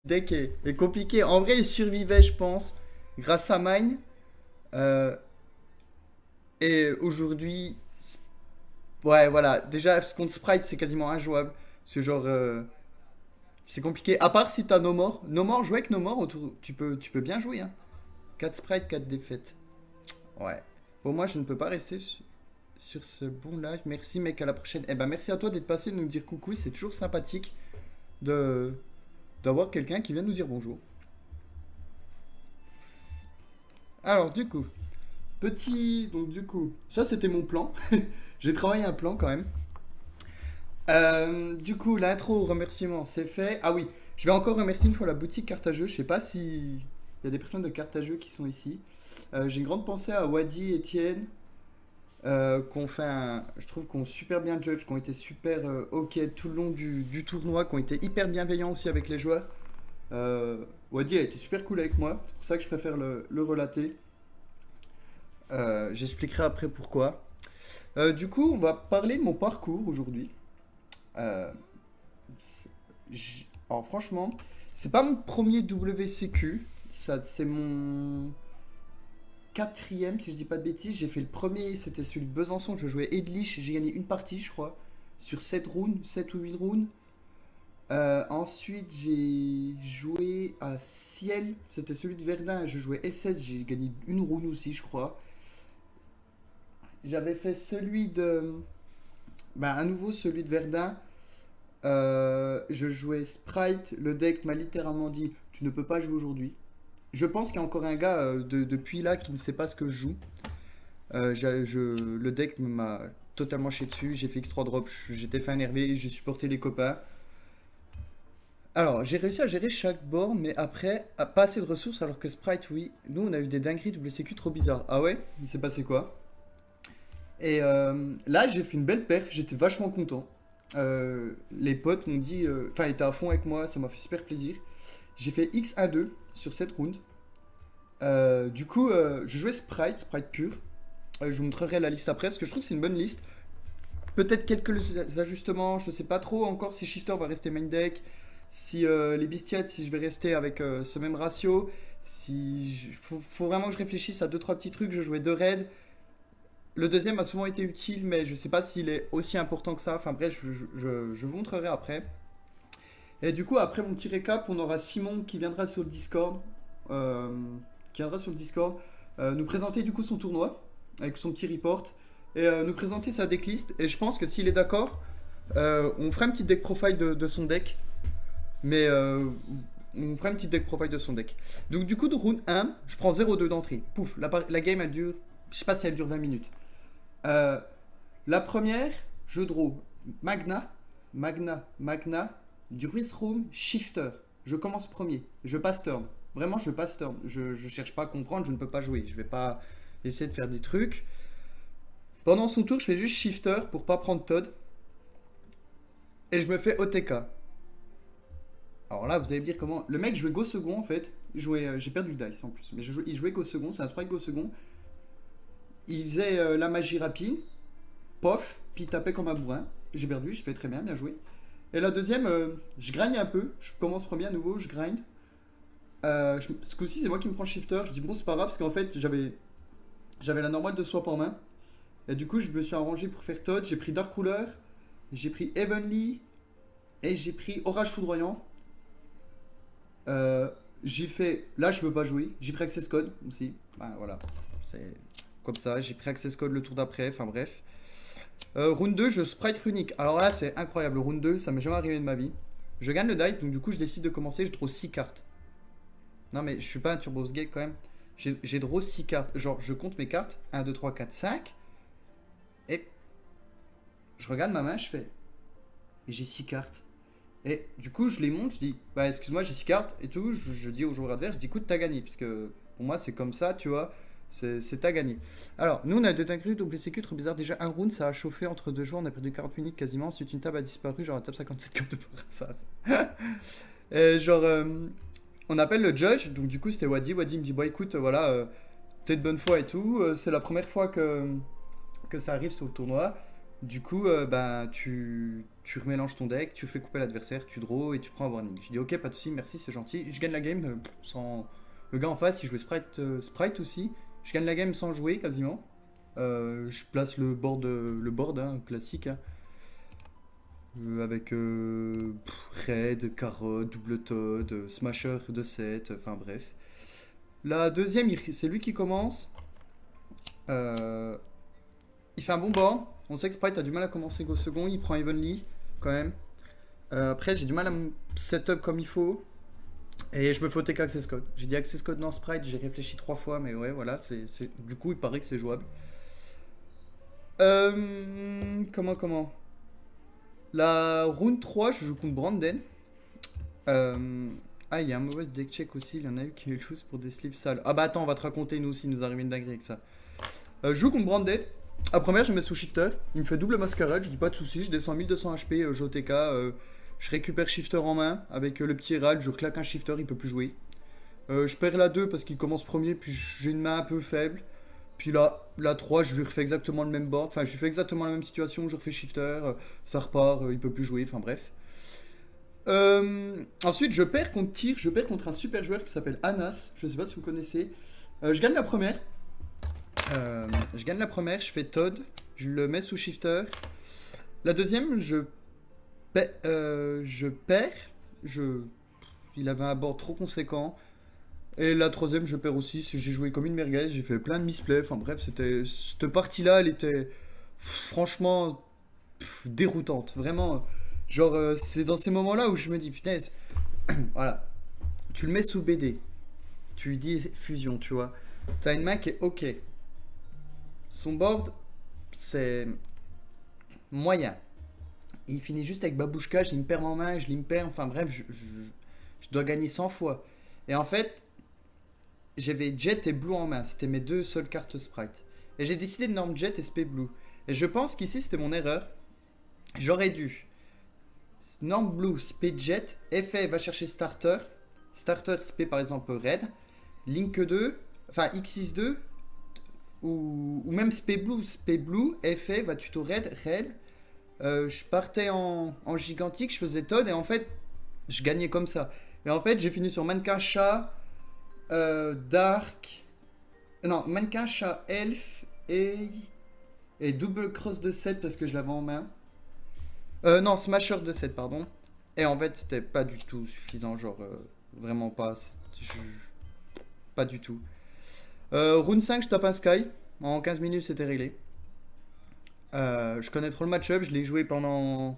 deck est compliqué. En vrai, il survivait, je pense, grâce à Mine. Euh, et aujourd'hui, ouais, voilà. Déjà, contre Sprite, c'est quasiment injouable. Ce genre, c'est compliqué. À part si t'as No More. No More, jouer avec No More, tu peux bien jouer. Hein. 4 sprites, 4 défaites. Ouais. Pour moi, je ne peux pas rester sur ce bon live. Merci, mec, à la prochaine. Eh ben, merci à toi d'être passé, de nous dire coucou. C'est toujours sympathique de d'avoir quelqu'un qui vient nous dire bonjour. Alors, du coup, Donc, du coup, ça, c'était mon plan. J'ai travaillé un plan quand même. Du coup, l'intro, remerciement, c'est fait. Ah oui, je vais encore remercier une fois la boutique carte à jeu. Je sais pas si il y a des personnes de carte à jeu qui sont ici. J'ai une grande pensée à Wadi, Etienne, qu'on fait je trouve qu'on super bien judge, qu'on été super ok tout le long du tournoi, qu'on été hyper bienveillants aussi avec les joueurs. Wadi a été super cool avec moi, c'est pour ça que je préfère le relater. J'expliquerai après pourquoi. Du coup, on va parler de mon parcours aujourd'hui. Euh, alors franchement, c'est pas mon premier WCQ, ça c'est mon quatrième si je dis pas de bêtises. J'ai fait le premier, c'était celui de Besançon, je jouais Edlich, j'ai gagné une partie je crois, sur 7 rounds, 7 ou 8 rounds. Ensuite j'ai joué à Ciel, c'était celui de Verdun, je jouais SS, j'ai gagné une round aussi je crois. J'avais fait celui de... Bah à nouveau celui de Verdun. Je jouais Sprite, le deck m'a littéralement dit tu ne peux pas jouer aujourd'hui. Je pense qu'il y a encore un gars depuis là qui ne sait pas ce que je joue. Le deck m'a totalement chié dessus, j'ai fait X3 drop, j'étais fait énervé, j'ai supporté les copains. Alors, j'ai réussi à gérer chaque board, mais après, pas assez de ressources, alors que Sprite, oui. Nous, on a eu des dingueries WCQ trop bizarres. Ah ouais? Il s'est passé quoi? Et là, j'ai fait une belle perf, j'étais vachement content. Les potes m'ont dit, enfin, ils étaient à fond avec moi, ça m'a fait super plaisir. J'ai fait X1-2 sur cette round. Du coup, je jouais Sprite pur. Je vous montrerai la liste après, parce que je trouve que c'est une bonne liste. Peut-être quelques ajustements, je sais pas trop encore si Shifter va rester main deck, si les Bestiates, si je vais rester avec ce même ratio. Faut vraiment que je réfléchisse à deux trois petits trucs. Je jouais deux raids. Le deuxième a souvent été utile, mais je sais pas s'il est aussi important que ça. Enfin bref, je vous montrerai après. Et du coup, après mon petit récap, on aura Simon qui viendra sur le Discord. euh, qui viendra sur le Discord nous présenter du coup son tournoi avec son petit report et nous présenter sa decklist. Et je pense que s'il est d'accord, on fera une petite deck profile de son deck. Mais on fera une petite deck profile de son deck. Donc du coup, de round 1, je prends 0,2 d'entrée. Pouf, la game elle dure, je sais pas si elle dure 20 minutes. Euh, la première, je draw Magna, du Room, Shifter. Je commence premier, je passe turn. Vraiment, je passe turn. Je cherche pas à comprendre, je ne peux pas jouer. Je vais pas essayer de faire des trucs. Pendant son tour, je fais juste Shifter pour pas prendre Todd. Et je me fais OTK. Alors là, vous allez me dire comment. Le mec jouait Go second en fait. J'ai perdu le dice en plus. Mais il jouait Go second, c'est un sprite Go second. Il faisait la magie rapide, pof, puis il tapait comme un bourrin. J'ai perdu, j'ai fait très bien, bien joué. Et la deuxième, je grind un peu. Je commence premier à nouveau, je grind. Ce coup-ci, c'est moi qui me prends shifter. Je dis bon, c'est pas grave parce qu'en fait, j'avais la normale de swap en main. Et du coup, je me suis arrangé pour faire Todd. J'ai pris Dark Ruler, j'ai pris Heavenly et j'ai pris Orage Foudroyant. J'ai fait. Là, je peux pas jouer. J'ai pris Access Code aussi. Ben, voilà. C'est comme ça. J'ai pris Access Code le tour d'après. Enfin bref. Round 2, je sprite runique. Alors là, c'est incroyable. Round 2, ça m'est jamais arrivé de ma vie. Je gagne le dice, donc du coup, je décide de commencer. Je draw 6 cartes. Non, mais je suis pas un Turbo Gate quand même. J'ai draw 6 cartes. Genre, je compte mes cartes. 1, 2, 3, 4, 5. Et je regarde ma main, je fais. Mais j'ai 6 cartes. Et du coup, je les monte, je dis, bah excuse-moi, j'ai 6 cartes et tout. Je dis au joueur adverse, je dis, écoute, t'as gagné. Puisque pour moi, c'est comme ça, tu vois. C'est t'as gagné. Alors, nous, on a deux dingueries, double sécu, trop bizarre. Déjà, un round, ça a chauffé entre deux joueurs, on a perdu 40 minutes quasiment. Ensuite, une table a disparu, genre la table 57 comme de par hasard. Et genre, on appelle le judge, donc du coup, c'était Wadi. Wadi me dit, bon, écoute, voilà, t'es de bonne foi et tout. C'est la première fois que ça arrive sur le tournoi. Du coup, ben, tu remélanges ton deck, tu fais couper l'adversaire, tu draw et tu prends un warning. Je dis ok, pas de soucis, merci, c'est gentil. Je gagne la game sans. Le gars en face, il jouait Sprite aussi. Je gagne la game sans jouer quasiment. Je place le board hein, classique. Hein. Avec Raid, Carotte, Double Toad, Smasher de 7, enfin bref. La deuxième, c'est lui qui commence. Il fait un bon board. On sait que Sprite a du mal à commencer au second. Il prend Evenly quand même. Après, j'ai du mal à me setup comme il faut. Et je me fais TK Access Code. J'ai dit Access Code dans Sprite, j'ai réfléchi 3 fois, mais ouais, voilà. Du coup, il paraît que c'est jouable. Comment La round 3, je joue contre Brandon. Il y a un mauvais deck check aussi. Il y en a eu qui est loose pour des sleeves sales. Ah bah attends, on va te raconter nous aussi, nous arrive une dinguerie avec ça. Je joue contre Brandon. À première, je mets sous shifter. Il me fait double mascarade, je dis pas de soucis. Je descends 1200 HP, JOTK. Je récupère shifter en main. Avec le petit rad, je claque un shifter, il peut plus jouer. Je perds la 2 parce qu'il commence premier, puis j'ai une main un peu faible. Puis là, la 3, je lui refais exactement le même board. Enfin, je lui fais exactement la même situation. Je refais shifter, ça repart, il peut plus jouer. Enfin, bref. Ensuite, je perds contre Tyr. Je perds contre un super joueur qui s'appelle Anas. Je sais pas si vous connaissez. Je gagne la première. Je fais Todd. Je le mets sous shifter. La deuxième, je perds. Il avait un board trop conséquent. Et la troisième, je perds aussi. J'ai joué comme une merguez. J'ai fait plein de misplays. Enfin bref, cette partie-là, elle était franchement déroutante. Vraiment. Genre, c'est dans ces moments-là où je me dis, putain, voilà. Tu le mets sous BD. Tu lui dis fusion, tu vois. T'as une main qui est ok. Son board, c'est moyen. Il finit juste avec Babouchka, je l'imperm en main, je l'imperm. Enfin bref, je dois gagner 100 fois. Et en fait, j'avais Jet et Blue en main. C'était mes 2 seules cartes Sprite. Et j'ai décidé de norm Jet et Spé Blue. Et je pense qu'ici, c'était mon erreur. J'aurais dû norm Blue, Spé Jet. Effet va chercher Starter. Starter, Spé par exemple Red. Link 2. Enfin, X62. Ou même Spé Blue. Effet va tuto Red. Je partais en gigantique. Je faisais Todd. Et en fait, je gagnais comme ça. Et en fait, j'ai fini sur Mankasha. Dark. Non, Mankasha, Elf et double cross de 7 parce que je l'avais en main. Non, Smasher de 7, pardon. Et en fait, c'était pas du tout suffisant. Genre, vraiment pas. Pas du tout. Round 5, je tape un Sky. En 15 minutes, c'était réglé. Je connais trop le match-up. Je l'ai joué pendant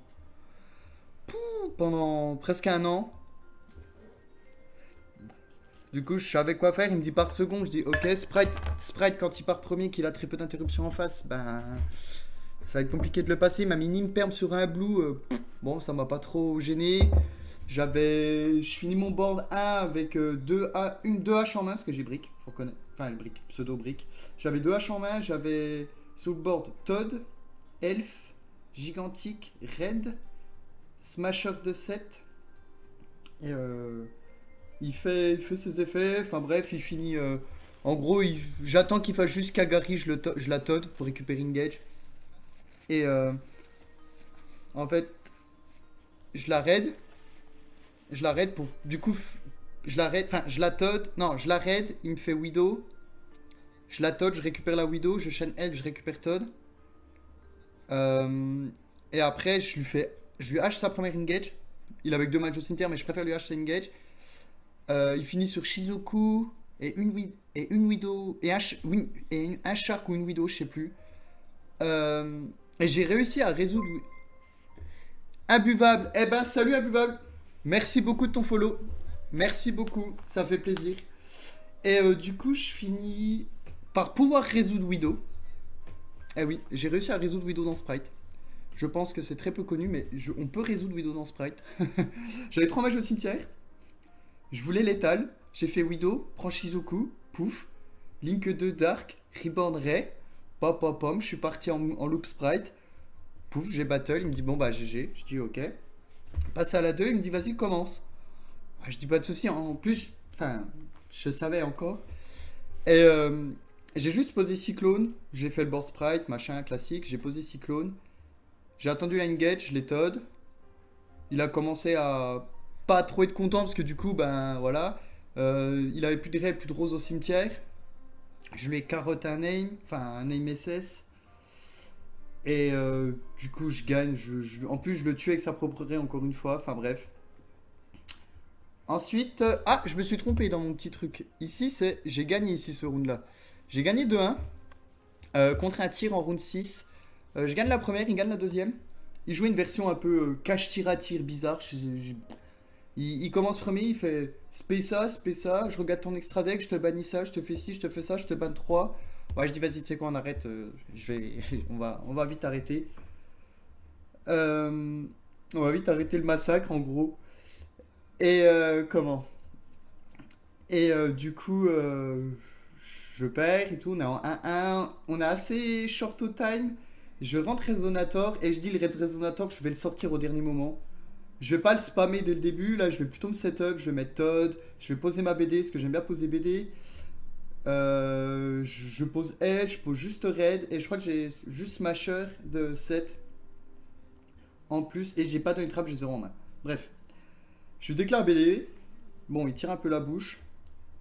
presque un an. Du coup, je savais quoi faire. Il me dit par seconde. Je dis ok, Sprite quand il part premier, qu'il a très peu d'interruptions en face, ben ça va être compliqué de le passer. Il m'a mis une imperm sur un blue. Bon, ça m'a pas trop gêné. Je finis mon board 1 avec 2 haches en main parce que j'ai brick. Faut reconnaître. Enfin, brick, pseudo brick. J'avais 2 haches en main. J'avais sur le board Todd, Elf, Gigantique, Red, Smasher de 7. Et il fait ses effets, enfin bref, il finit. En gros, j'attends qu'il fasse juste Kagari, je la Todd pour récupérer Engage. Et en fait, je la raid. Pour. Du coup, je la raid. Enfin, je la Todd. Non, je la raid, il me fait Widow. Je la Todd, je récupère la Widow. Je chaîne Elf, je récupère Todd. Et après, je lui hache sa première Engage. Il avait que 2 matchs au cimetière, mais je préfère lui hacher sa Engage. Il finit sur Shizuku et une Widow et un Shark ou une Widow, je sais plus. Et j'ai réussi à résoudre. Imbuvable. Eh ben, salut Imbuvable. Merci beaucoup de ton follow. Merci beaucoup, ça fait plaisir. Et du coup, je finis par pouvoir résoudre Widow. Eh oui, j'ai réussi à résoudre Widow dans Sprite. Je pense que c'est très peu connu, mais on peut résoudre Widow dans Sprite. J'avais 3 matchs au cimetière. Je voulais l'étal, j'ai fait Widow, prends Shizuku, pouf, Link 2 Dark, Reborn Ray, pom, je suis parti en loop Sprite, pouf, j'ai battle, il me dit bon bah GG, je dis ok. Passe à la 2, il me dit vas-y commence. Je dis pas de soucis, en plus, enfin, je savais encore. Et j'ai juste posé Cyclone, j'ai fait le board Sprite, machin, classique, j'ai posé Cyclone. J'ai attendu la engage, je l'ai Todd. il a commencé à pas trop être content parce que du coup, ben voilà, il avait plus de raies, plus de roses au cimetière. Je lui ai carotté un name, enfin un name SS. Et du coup, je gagne. En plus, je le tue avec sa propre raie encore une fois. Enfin bref. Ensuite, ah, je me suis trompé dans mon petit truc. Ici, c'est j'ai gagné ici ce round-là. J'ai gagné 2-1 contre un tir en round 6. Je gagne la première, il gagne la deuxième. Il jouait une version un peu cache-tir à tir bizarre. Il commence premier, il fait spé ça, je regarde ton extra deck, je te bannis ça, je te fais ci, je te fais ça, je te banne 3. Ouais, je dis vas-y, tu sais quoi, on arrête, on va vite arrêter. Euh, on va vite arrêter le massacre en gros. Et comment? Et du coup, je perds et tout, on est en 1-1, on est assez short au time. Je rentre Resonator et je dis le Red Resonator, je vais le sortir au dernier moment. Je vais pas le spammer dès le début, là je vais plutôt me setup, je vais mettre Todd, je vais poser ma BD, parce que j'aime bien poser BD. Je pose Edge, je pose juste Red, et je crois que j'ai juste Smasher de 7 en plus, et j'ai pas de trap, j'ai 0 en main. Bref, je déclare BD, bon il tire un peu la bouche.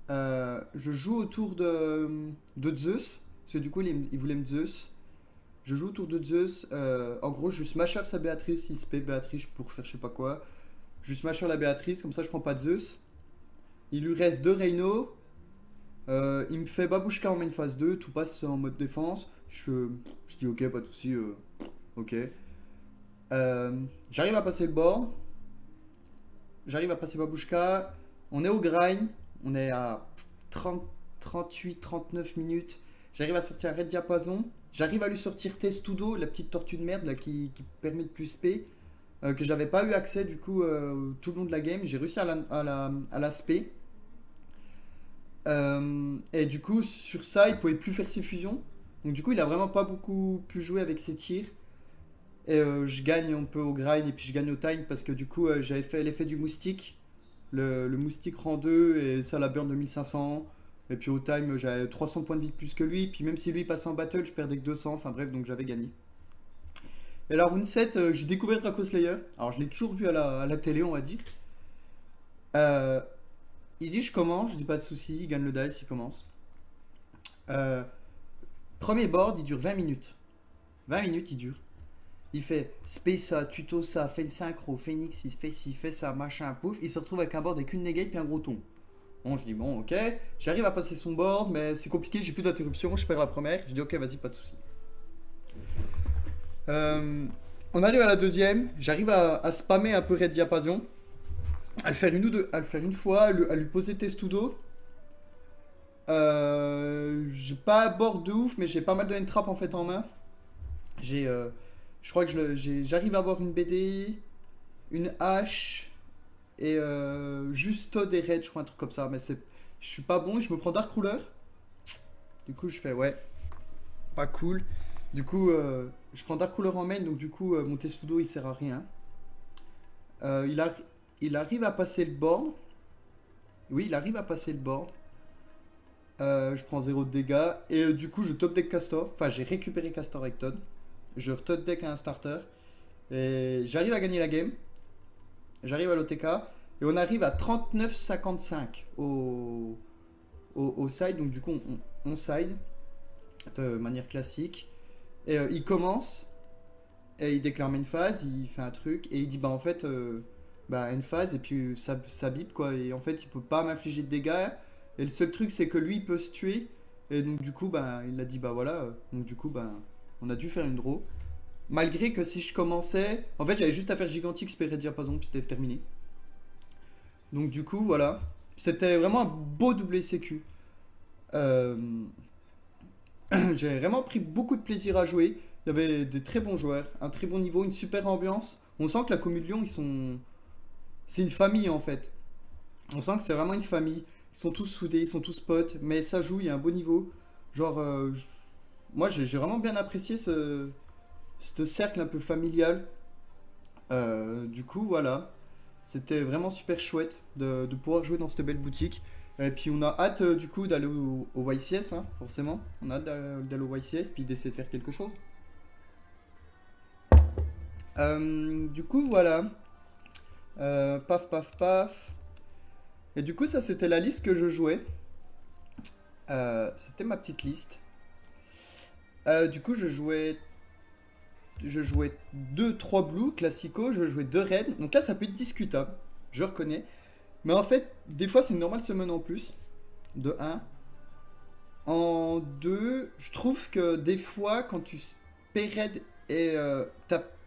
Je joue autour de Zeus, parce que du coup il voulait me Zeus. Je joue autour de Zeus. En gros, je smasher sa Béatrice. Il se paie Béatrice pour faire je sais pas quoi. Je smasher la Béatrice, comme ça je prends pas de Zeus. Il lui reste 2 Reino. Il me fait Babouchka en main phase 2. Tout passe en mode défense. Je dis ok, pas de soucis. Ok. J'arrive à passer le board. J'arrive à passer Babouchka. On est au grind. On est à 30, 38, 39 minutes. J'arrive à sortir un Red Diapason. J'arrive à lui sortir Testudo, la petite tortue de merde là, qui permet de plus P. Que je n'avais pas eu accès du coup tout le long de la game. J'ai réussi à la spé. Et du coup, sur ça, il pouvait plus faire ses fusions. Donc du coup, il a vraiment pas beaucoup pu jouer avec ses tirs. Et je gagne un peu au grind et puis je gagne au time parce que du coup, j'avais fait l'effet du moustique. Le moustique rang 2 et ça la burn de 1500. Et puis au time, j'avais 300 points de vie de plus que lui. Puis même si lui passait en battle, je perdais que 200. Enfin bref, donc j'avais gagné. Et alors, round 7, j'ai découvert Draco Slayer. Alors, je l'ai toujours vu à la télé, on va dire. Euh, il dit je commence, je dis pas de soucis, il gagne le dice, il commence. Euh, Premier board, il dure 20 minutes. 20 minutes, il dure. Il fait space ça, tuto ça, fait une synchro, phoenix, il se fait ci, fait ça, machin, pouf. Il se retrouve avec un board avec une negate puis un gros ton. Bon, je dis bon, ok. J'arrive à passer son board, mais c'est compliqué, j'ai plus d'interruption, je perds la première. Je dis ok, vas-y, pas de soucis. On arrive à la deuxième, j'arrive à spammer un peu Red Diapason, à le faire une ou deux, à le faire une fois, à lui poser Testudo. J'ai pas board de ouf, mais j'ai pas mal de N-Trap en fait en main. Je crois que j'arrive à avoir une BD, une hache et juste Todd et Red, je crois un truc comme ça. Mais je suis pas bon, je me prends Dark Ruler. Du coup, je fais ouais, pas cool. Du coup, je prends Dark Ruler en main, donc du coup, mon Testudo il sert à rien. Il arrive à passer le board. Oui, il arrive à passer le board. Je prends 0 de dégâts. Et du coup, je top deck Castor. Enfin, j'ai récupéré Castor avec Todd. Je top deck un starter. Et j'arrive à gagner la game. J'arrive à l'OTK. Et on arrive à 39-55 au side. Donc, du coup, on side de manière classique. Et il commence. Et il déclare main phase. Il fait un truc. Et il dit bah, en fait, bah, une phase. Et puis ça bip quoi. Et en fait, il peut pas m'infliger de dégâts. Et le seul truc, c'est que lui, il peut se tuer. Et donc, du coup, bah, il a dit, bah voilà. Donc, du coup, bah, on a dû faire une draw. Malgré que si je commençais. En fait, j'avais juste à faire Gigantic, Spirit Diapason, puis c'était terminé. Donc, du coup, voilà. C'était vraiment un beau double sécu. Euh... J'ai vraiment pris beaucoup de plaisir à jouer. Il y avait des très bons joueurs, un très bon niveau, une super ambiance. On sent que la Commu de Lyon, ils sont. C'est une famille en fait. On sent que c'est vraiment une famille. Ils sont tous soudés, ils sont tous potes, mais ça joue, il y a un beau niveau. Genre, moi j'ai vraiment bien apprécié ce cercle un peu familial. Du coup, voilà. C'était vraiment super chouette de pouvoir jouer dans cette belle boutique. Et puis on a hâte du coup d'aller au YCS, hein, forcément. On a hâte d'aller au YCS, puis d'essayer de faire quelque chose. Du coup, voilà. Paf, paf, paf. Et du coup, ça, c'était la liste que je jouais. C'était ma petite liste. Du coup, je jouais deux trois Blue, classico, je jouais 2 Red. Donc là, ça peut être discutable, je reconnais. Mais en fait, des fois, c'est une normale summon en plus, de un. En 2, je trouve que des fois, quand tu paies Red et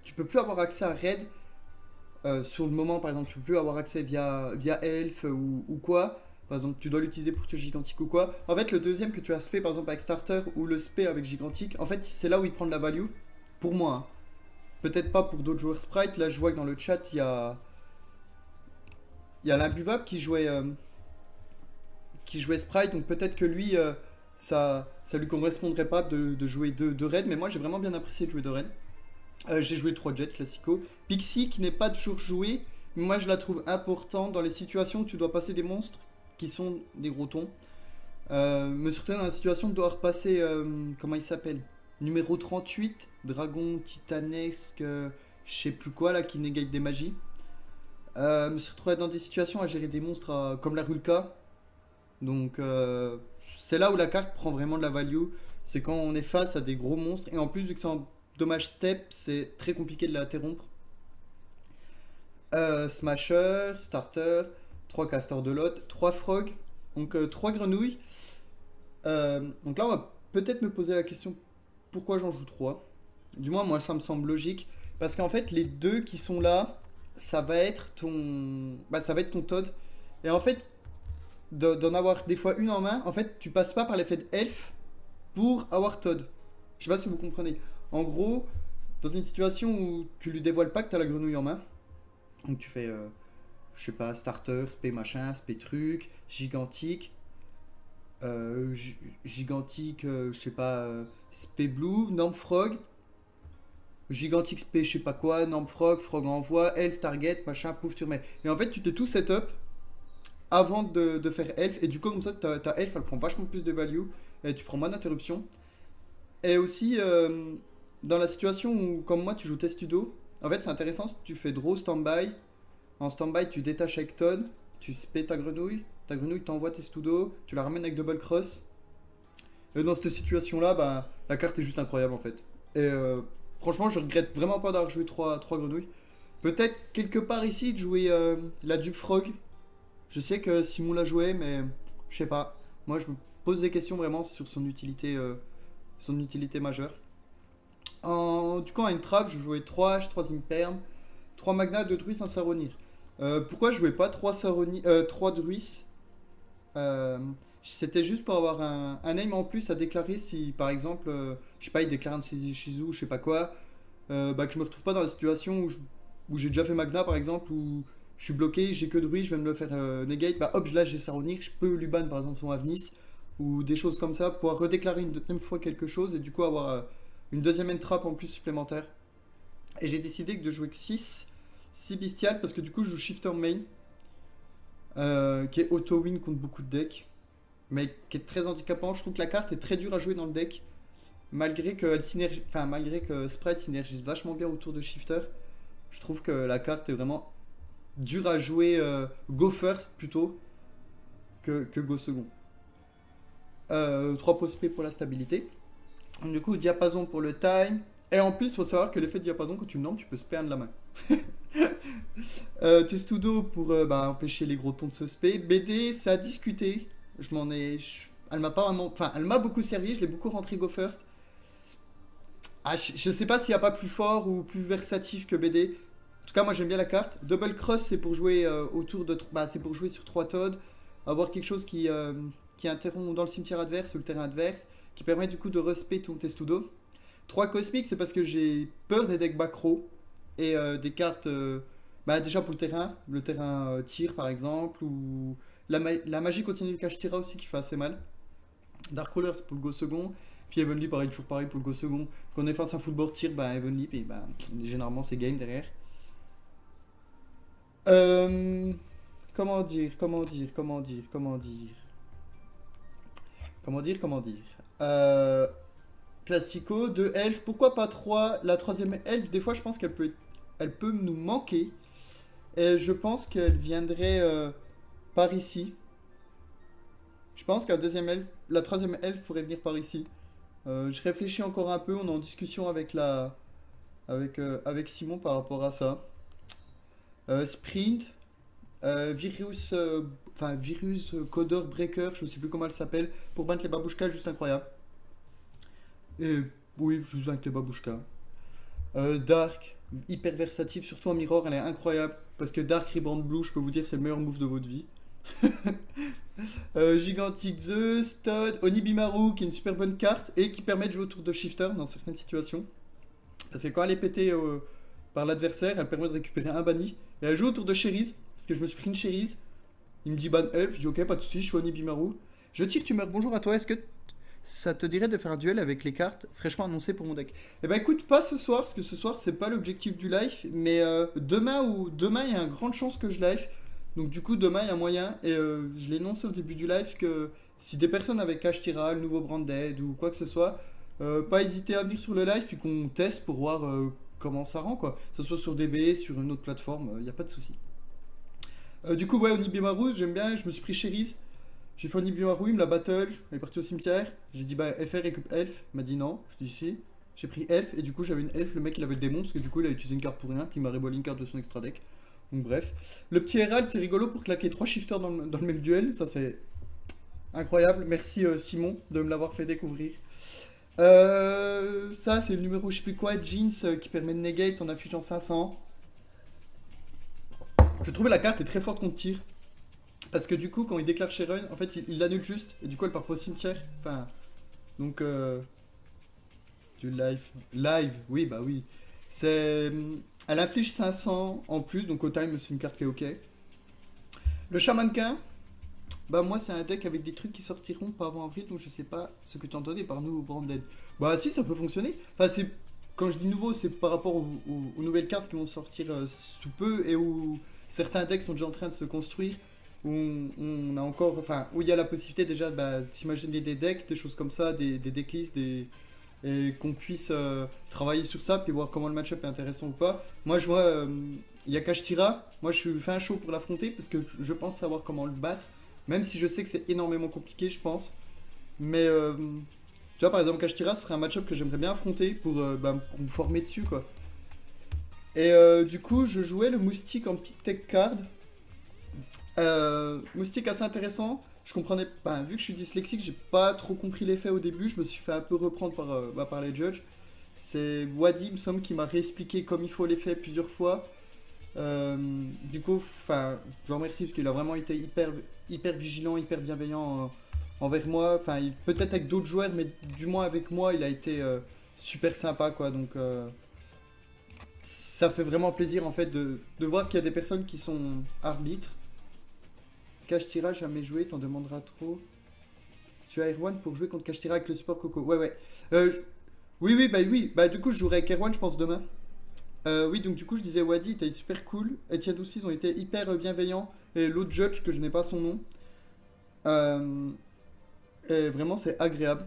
tu peux plus avoir accès à Red sur le moment, par exemple, tu peux plus avoir accès via Elf ou quoi. Par exemple, tu dois l'utiliser pour tuer Gigantique ou quoi. En fait, le deuxième que tu as spé, par exemple, avec Starter ou le spé avec Gigantique, en fait, c'est là où il prend de la value. Pour moi, hein. Peut-être pas pour d'autres joueurs Sprite. Là, je vois que dans le chat, il y a l'imbuvable qui jouait Sprite. Donc peut-être que lui, ça lui correspondrait pas de jouer deux raids. Mais moi, j'ai vraiment bien apprécié de jouer 2 raids. J'ai joué 3 Jets classico. Pixie, qui n'est pas toujours joué. Mais moi, je la trouve importante dans les situations où tu dois passer des monstres qui sont des gros tons. Mais surtout dans la situation de devoir passer, comment il s'appelle, numéro 38, dragon titanesque, je sais plus quoi là, qui négate des magies. Me suis retrouvé dans des situations à gérer des monstres comme la Rulka. Donc c'est là où la carte prend vraiment de la value. C'est quand on est face à des gros monstres. Et en plus, vu que c'est en dommage step, c'est très compliqué de l'interrompre. Smasher, Starter, 3 castors de lot, 3 frogs, donc 3 grenouilles. Donc là, on va peut-être me poser la question pourquoi j'en joue 3. Du moins, moi, ça me semble logique. Parce qu'en fait, les deux qui sont là, ça va être ton Todd. Et en fait, d'en avoir des fois une en main, en fait, tu passes pas par l'effet de Elf pour avoir Todd. Je sais pas si vous comprenez. En gros, dans une situation où tu lui dévoiles pas que t'as la grenouille en main, donc tu fais, je sais pas, starter, spé machin, spé truc, gigantique, gigantique, je sais pas, spé blue, norm frog, gigantique spé je sais pas quoi, norm frog, frog envoie, elf target, machin, pouf, tu remets. Et en fait, tu t'es tout setup avant de faire elf, et du coup, comme ça, ta elf, elle prend vachement plus de value, et tu prends moins d'interruptions. Et aussi, dans la situation où, comme moi, tu joues testudo, en fait, c'est intéressant, si tu fais draw standby. En standby, tu détaches avec Ton, tu spé ta grenouille t'envoie testudo, tu la ramènes avec double cross. Et dans cette situation-là, bah, la carte est juste incroyable en fait. Et franchement, je regrette vraiment pas d'avoir joué trois grenouilles. Peut-être quelque part ici de jouer la Duke Frog. Je sais que Simon l'a joué, mais je sais pas. Moi, je me pose des questions vraiment sur son utilité majeure. Du coup, en une trap, je jouais 3 H, 3 Imperm, 3 Magna, 2 Druis, un Saronir. Pourquoi je jouais pas 3 Druis? C'était juste pour avoir un aim en plus à déclarer si, par exemple, je sais pas, il déclare un de ses Shizu, je sais pas quoi, bah, que je me retrouve pas dans la situation où j'ai déjà fait Magna, par exemple, où je suis bloqué, j'ai que Druid, je vais me le faire negate, bah hop, là j'ai Saronir, je peux lui ban par exemple son Avnis, ou des choses comme ça, pouvoir redéclarer une deuxième fois quelque chose et du coup avoir une deuxième entrap en plus supplémentaire. Et j'ai décidé de jouer que 6 bestiales parce que du coup je joue Shifter Main, qui est auto-win contre beaucoup de decks, mais qui est très handicapant. Je trouve que la carte est très dure à jouer dans le deck, malgré que Sprite synergise vachement bien autour de Shifter. Je trouve que la carte est vraiment dure à jouer go first plutôt que go second. 3 post pour la stabilité. Du coup, diapason pour le time. Et en plus, il faut savoir que l'effet de diapason, quand tu le nommes, tu peux spam de la main. Testudo pour bah, empêcher les gros tons de se spé. BD, ça a discuté. Elle m'a pas vraiment. Enfin, elle m'a beaucoup servi. Je l'ai beaucoup rentré go first. Ah, je sais pas s'il n'y a pas plus fort ou plus versatif que BD. En tout cas, moi j'aime bien la carte. Double cross, c'est pour jouer c'est pour jouer sur 3 Todd. Avoir quelque chose qui interrompt dans le cimetière adverse ou le terrain adverse. Qui permet du coup de respect ton testudo. 3 cosmiques, c'est parce que j'ai peur des decks back row et des cartes. Bah, déjà pour le terrain tir par exemple, ou la magie continue de cache tira aussi qui fait assez mal. Dark Ruler c'est pour le go second, puis Heavenly pareil, toujours pareil pour le go second. Quand on est face à un full board tir, bah Heavenly, puis bah, généralement c'est game derrière. Euh, comment dire, comment dire, comment dire, comment dire, comment dire. Euh, Classico, 2 elfes, pourquoi pas 3? La troisième elfe, des fois je pense qu'elle peut nous manquer. Et je pense qu'elle viendrait par ici. Je pense que la troisième elfe pourrait venir par ici. Je réfléchis encore un peu, on est en discussion avec Simon par rapport à ça. Sprint, virus codeur breaker, je ne sais plus comment elle s'appelle, pour battre les babouchkas, juste incroyable. Et oui, juste avec les babouchkas. Dark, hyper versatile, surtout en mirror, elle est incroyable. Parce que Dark Rebrand Blue, je peux vous dire, c'est le meilleur move de votre vie. Gigantic Zeus, Todd, Onibimaru, qui est une super bonne carte et qui permet de jouer autour de Shifter dans certaines situations. Parce que quand elle est pétée par l'adversaire, elle permet de récupérer un banni. Et elle joue autour de Cherise, parce que je me suis pris une Cherise. Il me dit ban help, je dis ok, pas de soucis, je suis Onibimaru. Je tire, tu meurs, bonjour à toi, est-ce que ça te dirait de faire un duel avec les cartes fraîchement annoncées pour mon deck? Eh ben écoute, pas ce soir, parce que ce soir c'est pas l'objectif du live, mais demain il y a une grande chance que je live. Donc du coup demain il y a moyen, et je l'ai annoncé au début du live que si des personnes avec Kashtira, le nouveau Branded ou quoi que ce soit, pas hésiter à venir sur le live puis qu'on teste pour voir comment ça rend quoi. Que ce soit sur DB, sur une autre plateforme, il n'y a pas de souci. Du coup ouais, Onibimaru, j'aime bien, je me suis pris Cherise. J'ai fait Onibimaru, il me l'a battle, il est parti au cimetière. J'ai dit bah FR récup Elf, il m'a dit non, je dis si. J'ai pris Elf et du coup j'avais une Elf, le mec il avait le démon parce que du coup il a utilisé une carte pour rien, puis il m'a révolé une carte de son extra deck. Donc bref. Le petit Herald c'est rigolo pour claquer 3 shifters dans le même duel, ça c'est incroyable. Merci Simon de me l'avoir fait découvrir. Ça c'est le numéro je sais plus quoi, Jeans qui permet de negate en affichant 500. Je trouvais la carte est très forte contre tir. Parce que du coup, quand il déclare Sharon, en fait, il l'annule juste. Et du coup, elle part pas au cimetière. Enfin, donc, du live. Live, oui, bah oui. C'est. Elle inflige 500 en plus, donc au time, c'est une carte qui est ok. Le Shamankin, bah moi, c'est un deck avec des trucs qui sortiront pas avant avril, donc je sais pas ce que tu entendais par nous, Branded. Bah si, ça peut fonctionner. Enfin, c'est. Quand je dis nouveau, c'est par rapport aux nouvelles cartes qui vont sortir sous peu et où certains decks sont déjà en train de se construire où on a encore, enfin, où il y a la possibilité déjà bah, de s'imaginer des decks, des choses comme ça, des decklists, et qu'on puisse travailler sur ça, puis voir comment le match-up est intéressant ou pas. Moi, je vois, il y a Kashtira, moi je suis fait un show pour l'affronter, parce que je pense savoir comment le battre, même si je sais que c'est énormément compliqué, je pense. Mais, tu vois, par exemple, Kashtira, ce serait un match-up que j'aimerais bien affronter pour me former dessus, quoi. Et du coup, je jouais le moustique en petite tech card. Moustique assez intéressant. Je comprenais, bah, vu que je suis dyslexique, j'ai pas trop compris l'effet au début. Je me suis fait un peu reprendre par les judges. C'est Wadi, il me semble, qui m'a réexpliqué comme il faut l'effet plusieurs fois. Du coup, enfin, je le remercie parce qu'il a vraiment été hyper vigilant, hyper bienveillant envers moi. Enfin, peut-être avec d'autres joueurs, mais du moins avec moi, il a été super sympa, quoi. Donc, ça fait vraiment plaisir en fait de voir qu'il y a des personnes qui sont arbitres. Kashtira, jamais joué, t'en demanderas trop. Tu as Erwan pour jouer contre Kashtira avec le support Coco. Ouais, ouais. Oui. Bah, du coup, je jouerai avec Erwan, je pense, demain. Oui, donc du coup, je disais Wadi, il était super cool. Etienne aussi, ils ont été hyper bienveillants. Et l'autre judge, que je n'ai pas son nom. Euh, et vraiment, c'est agréable.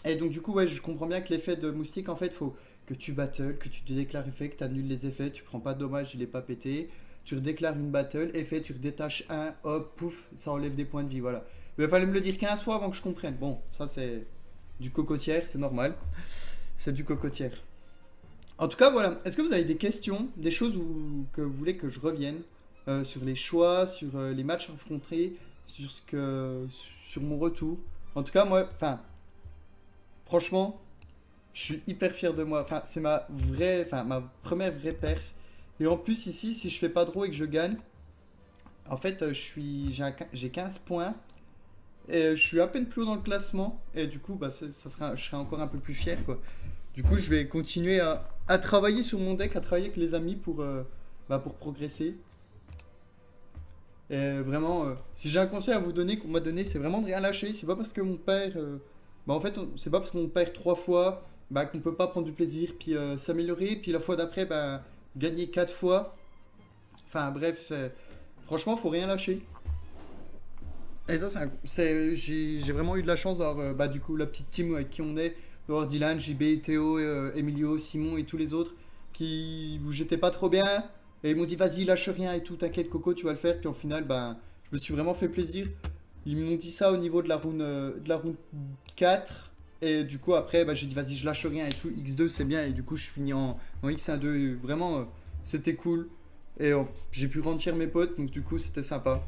Et donc, du coup, ouais, je comprends bien que l'effet de moustique, en fait, faut que tu battles, que tu déclares effet, que tu annules les effets, tu prends pas de dommages, il est pas pété. Tu redéclares une battle, effet, tu redétaches un, hop, pouf, ça enlève des points de vie, voilà. Mais il fallait me le dire 15 fois avant que je comprenne. Bon, ça c'est du cocotière, c'est normal. C'est du cocotière. En tout cas, voilà. Est-ce que vous avez des questions, des choses que vous voulez que je revienne sur les choix, sur les matchs rencontrés, sur mon retour? En tout cas, moi, enfin, franchement, je suis hyper fier de moi. Enfin, c'est ma première vraie perf. Et en plus, ici, si je fais pas trop et que je gagne, en fait, j'ai 15 points. Et je suis à peine plus haut dans le classement. Et du coup, bah, je serai encore un peu plus fier, quoi. Du coup, je vais continuer à travailler sur mon deck, à travailler avec les amis pour progresser. Et vraiment, si j'ai un conseil à vous donner, qu'on m'a donné, c'est vraiment de rien lâcher. C'est pas parce que mon père. En fait, c'est pas parce qu'on perd 3 fois qu'on peut pas prendre du plaisir, puis s'améliorer. Puis la fois d'après, gagner 4 fois. Enfin, bref, franchement, faut rien lâcher. Et ça, j'ai vraiment eu de la chance d'avoir du coup la petite team avec qui on est, d'avoir Dylan, JB, Théo, Emilio, Simon et tous les autres où j'étais pas trop bien. Et ils m'ont dit, vas-y, lâche rien et tout, t'inquiète, Coco, tu vas le faire. Puis en final, ben, je me suis vraiment fait plaisir. Ils m'ont dit ça au niveau de la round 4. Et du coup, après, bah, j'ai dit, vas-y, je lâche rien et tout. X2, c'est bien. Et du coup, je finis en X1-2. Et vraiment, c'était cool. Et j'ai pu rendre fier mes potes. Donc, du coup, c'était sympa.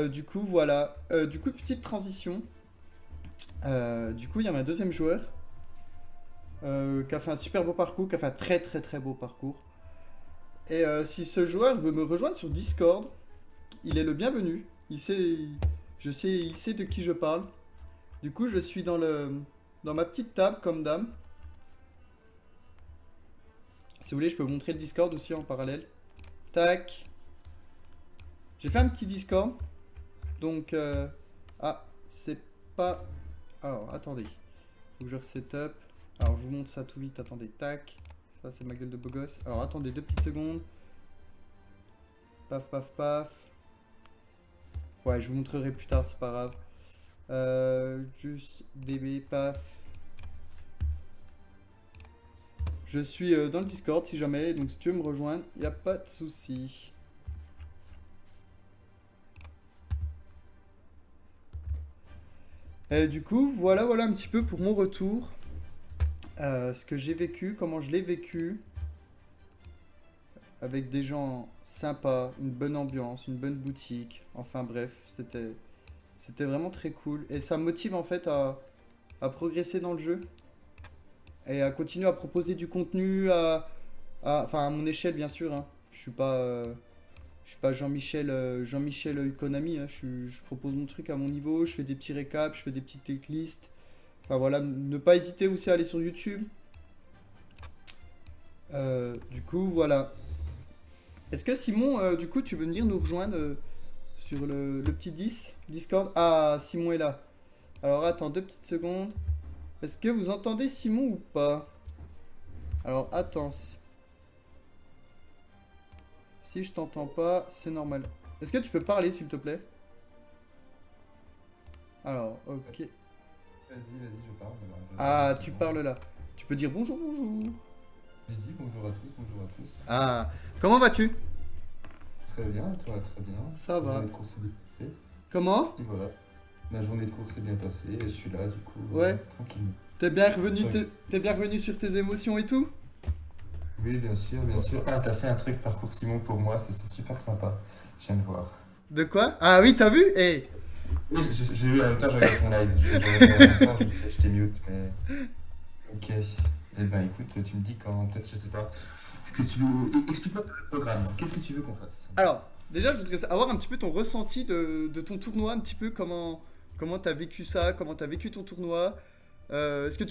Du coup, voilà. Du coup, petite transition. Du coup, il y a un deuxième joueur qui a fait un super beau parcours, qui a fait un très très très beau parcours. Et si ce joueur veut me rejoindre sur Discord, il est le bienvenu. Il sait de qui je parle. Du coup, je suis dans ma petite table comme dame. Si vous voulez, je peux vous montrer le Discord aussi en parallèle. Tac. J'ai fait un petit Discord. Donc, ah, c'est pas... Alors, attendez. Faut que je reset-up. Alors, je vous montre ça tout vite. Attendez, tac. Ça, c'est ma gueule de beau gosse. Alors, attendez 2 petites secondes. Paf, paf, paf. Ouais, je vous montrerai plus tard, c'est pas grave. Juste bébé, paf. Je suis dans le Discord si jamais. Donc, si tu veux me rejoindre, il n'y a pas de souci. Et du coup, voilà un petit peu pour mon retour. Ce que j'ai vécu, comment je l'ai vécu. Avec des gens sympas, une bonne ambiance, une bonne boutique. Enfin bref, c'était vraiment très cool. Et ça me motive en fait à progresser dans le jeu. Et à continuer à proposer du contenu enfin à mon échelle bien sûr. Hein. Je suis pas Jean-Michel Konami. Hein. Je propose mon truc à mon niveau. Je fais des petits récaps, je fais des petites playlists. Enfin voilà, ne pas hésiter aussi à aller sur YouTube. Du coup, voilà. Est-ce que Simon, du coup, tu veux venir nous rejoindre sur le petit 10 Discord? Ah, Simon est là. Alors attends 2 petites secondes. Est-ce que vous entendez Simon ou pas? Alors attends. Si je t'entends pas, c'est normal. Est-ce que tu peux parler s'il te plaît? Alors, ok. Vas-y, je parle. Ah, tu parles là. Tu peux dire bonjour, bonjour. J'ai dit bonjour à tous, bonjour à tous. Ah, comment vas-tu? Très bien, et toi, très bien. Ça La journée va. de course est bien passée. Comment? Et voilà, ma journée de course est bien passée et je suis là, du coup, Ouais. tranquillement. Toi, T'es bien revenu sur tes émotions et tout? oui, bien sûr, bien sûr. Ah, t'as fait un truc parcours Simon pour moi, c'est super sympa. Je viens de voir. De quoi? Ah oui, t'as vu? Eh, Oui, j'ai vu en même temps, je regarde ton live. Je regardais en même temps, je t'ai mute, mais. Ok. Eh ben, écoute, tu me dis quand, peut-être, je sais pas. Est-ce que tu veux. Explique-moi le programme. Qu'est-ce que tu veux qu'on fasse? alors, déjà, je voudrais avoir un petit peu ton ressenti de ton tournoi, un petit peu comment t'as vécu ça, comment t'as vécu ton tournoi. Est-ce que tu...